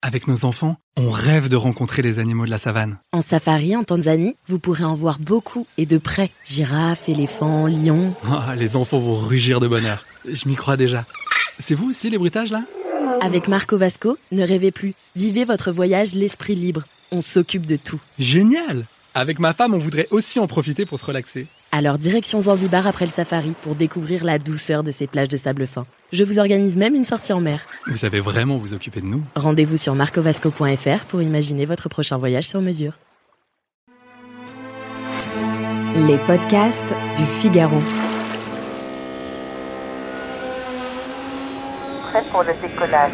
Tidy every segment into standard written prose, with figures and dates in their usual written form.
Avec nos enfants, on rêve de rencontrer les animaux de la savane. En safari en Tanzanie, vous pourrez en voir beaucoup et de près. Girafes, éléphants, lions. Oh, les enfants vont rugir de bonheur. Je m'y crois déjà. C'est vous aussi les bruitages là ? Avec Marco Vasco, ne rêvez plus. Vivez votre voyage l'esprit libre. On s'occupe de tout. Génial ! Avec ma femme, on voudrait aussi en profiter pour se relaxer. Alors direction Zanzibar après le safari pour découvrir la douceur de ces plages de sable fin. Je vous organise même une sortie en mer. Vous savez vraiment vous occuper de nous. Rendez-vous sur marcovasco.fr pour imaginer votre prochain voyage sur mesure. Les podcasts du Figaro. Prêt pour le décollage.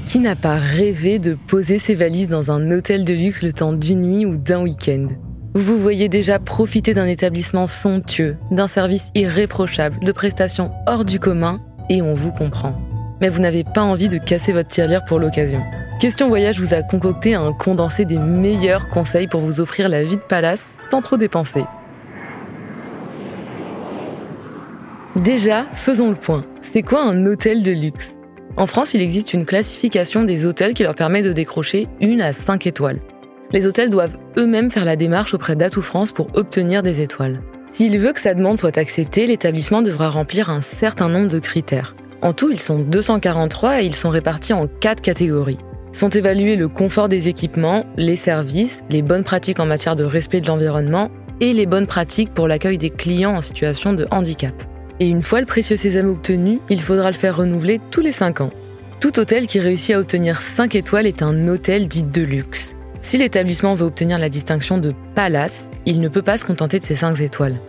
Qui n'a pas rêvé de poser ses valises dans un hôtel de luxe le temps d'une nuit ou d'un week-end ? Vous vous voyez déjà profiter d'un établissement somptueux, d'un service irréprochable, de prestations hors du commun, et on vous comprend. Mais vous n'avez pas envie de casser votre tirelire pour l'occasion. Question Voyage vous a concocté un condensé des meilleurs conseils pour vous offrir la vie de palace sans trop dépenser. Déjà, faisons le point. C'est quoi un hôtel de luxe ? En France, il existe une classification des hôtels qui leur permet de décrocher 1 à 5 étoiles. Les hôtels doivent eux-mêmes faire la démarche auprès d'Atout France pour obtenir des étoiles. S'il veut que sa demande soit acceptée, l'établissement devra remplir un certain nombre de critères. En tout, ils sont 243 et ils sont répartis en 4 catégories. Sont évalués le confort des équipements, les services, les bonnes pratiques en matière de respect de l'environnement et les bonnes pratiques pour l'accueil des clients en situation de handicap. Et une fois le précieux sésame obtenu, il faudra le faire renouveler tous les 5 ans. Tout hôtel qui réussit à obtenir 5 étoiles est un hôtel dit de luxe. Si l'établissement veut obtenir la distinction de Palace, il ne peut pas se contenter de ces 5 étoiles.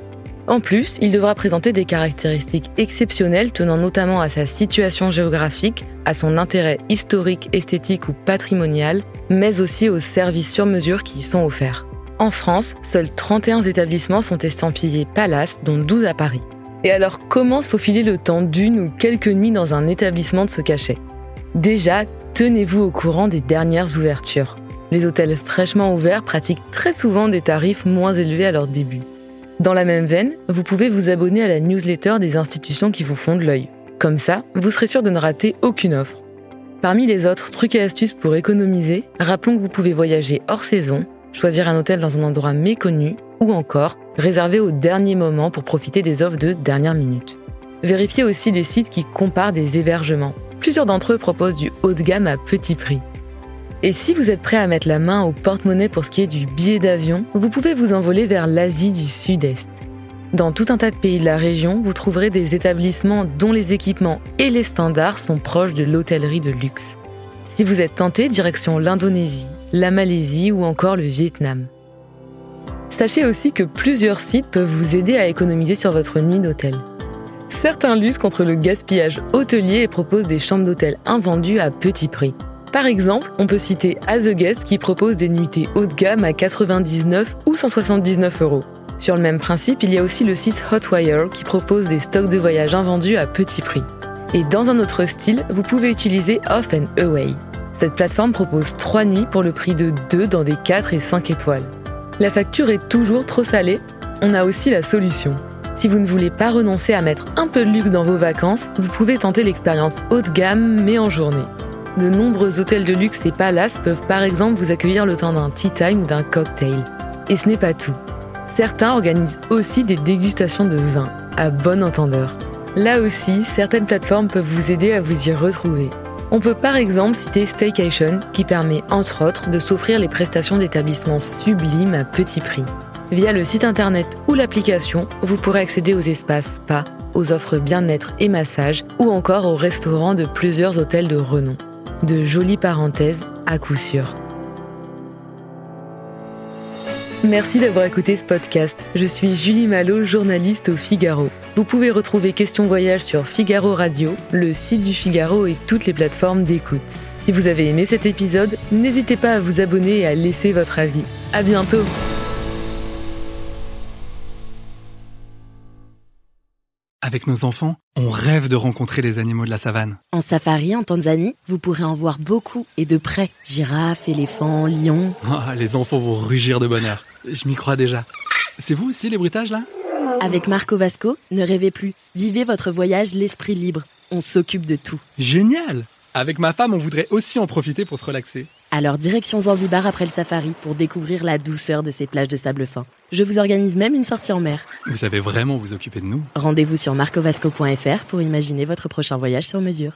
En plus, il devra présenter des caractéristiques exceptionnelles tenant notamment à sa situation géographique, à son intérêt historique, esthétique ou patrimonial, mais aussi aux services sur mesure qui y sont offerts. En France, seuls 31 établissements sont estampillés Palace, dont 12 à Paris. Et alors, comment se faufiler le temps d'une ou quelques nuits dans un établissement de ce cachet ? Déjà, tenez-vous au courant des dernières ouvertures. Les hôtels fraîchement ouverts pratiquent très souvent des tarifs moins élevés à leur début. Dans la même veine, vous pouvez vous abonner à la newsletter des institutions qui vous font de l'œil. Comme ça, vous serez sûr de ne rater aucune offre. Parmi les autres trucs et astuces pour économiser, rappelons que vous pouvez voyager hors saison, choisir un hôtel dans un endroit méconnu, ou encore réserver au dernier moment pour profiter des offres de dernière minute. Vérifiez aussi les sites qui comparent des hébergements. Plusieurs d'entre eux proposent du haut de gamme à petit prix. Et si vous êtes prêt à mettre la main au porte-monnaie pour ce qui est du billet d'avion, vous pouvez vous envoler vers l'Asie du Sud-Est. Dans tout un tas de pays de la région, vous trouverez des établissements dont les équipements et les standards sont proches de l'hôtellerie de luxe. Si vous êtes tenté, direction l'Indonésie, la Malaisie ou encore le Vietnam. Sachez aussi que plusieurs sites peuvent vous aider à économiser sur votre nuit d'hôtel. Certains luttent contre le gaspillage hôtelier et proposent des chambres d'hôtel invendues à petit prix. Par exemple, on peut citer As a Guest qui propose des nuitées haut de gamme à 99 ou 179 €. Sur le même principe, il y a aussi le site Hotwire qui propose des stocks de voyage invendus à petit prix. Et dans un autre style, vous pouvez utiliser Off and Away. Cette plateforme propose 3 nuits pour le prix de 2 dans des 4 et 5 étoiles. La facture est toujours trop salée ? On a aussi la solution. Si vous ne voulez pas renoncer à mettre un peu de luxe dans vos vacances, vous pouvez tenter l'expérience haut de gamme mais en journée. De nombreux hôtels de luxe et palaces peuvent par exemple vous accueillir le temps d'un tea time ou d'un cocktail. Et ce n'est pas tout. Certains organisent aussi des dégustations de vin, à bon entendeur. Là aussi, certaines plateformes peuvent vous aider à vous y retrouver. On peut par exemple citer Staycation, qui permet entre autres de s'offrir les prestations d'établissements sublimes à petit prix. Via le site internet ou l'application, vous pourrez accéder aux espaces spa, aux offres bien-être et massage, ou encore aux restaurants de plusieurs hôtels de renom. De jolies parenthèses à coup sûr. Merci d'avoir écouté ce podcast. Je suis Julie Malo, journaliste au Figaro. Vous pouvez retrouver Question Voyage sur Figaro Radio, le site du Figaro et toutes les plateformes d'écoute. Si vous avez aimé cet épisode, n'hésitez pas à vous abonner et à laisser votre avis. À bientôt! Avec nos enfants, on rêve de rencontrer les animaux de la savane. En safari en Tanzanie, vous pourrez en voir beaucoup et de près. Girafes, éléphants, lions. Oh, les enfants vont rugir de bonheur. Je m'y crois déjà. C'est vous aussi les bruitages là ? Avec Marco Vasco, ne rêvez plus. Vivez votre voyage l'esprit libre. On s'occupe de tout. Génial! Avec ma femme, on voudrait aussi en profiter pour se relaxer. Alors direction Zanzibar après le safari pour découvrir la douceur de ces plages de sable fin. Je vous organise même une sortie en mer. Vous savez vraiment vous occuper de nous. Rendez-vous sur marcovasco.fr pour imaginer votre prochain voyage sur mesure.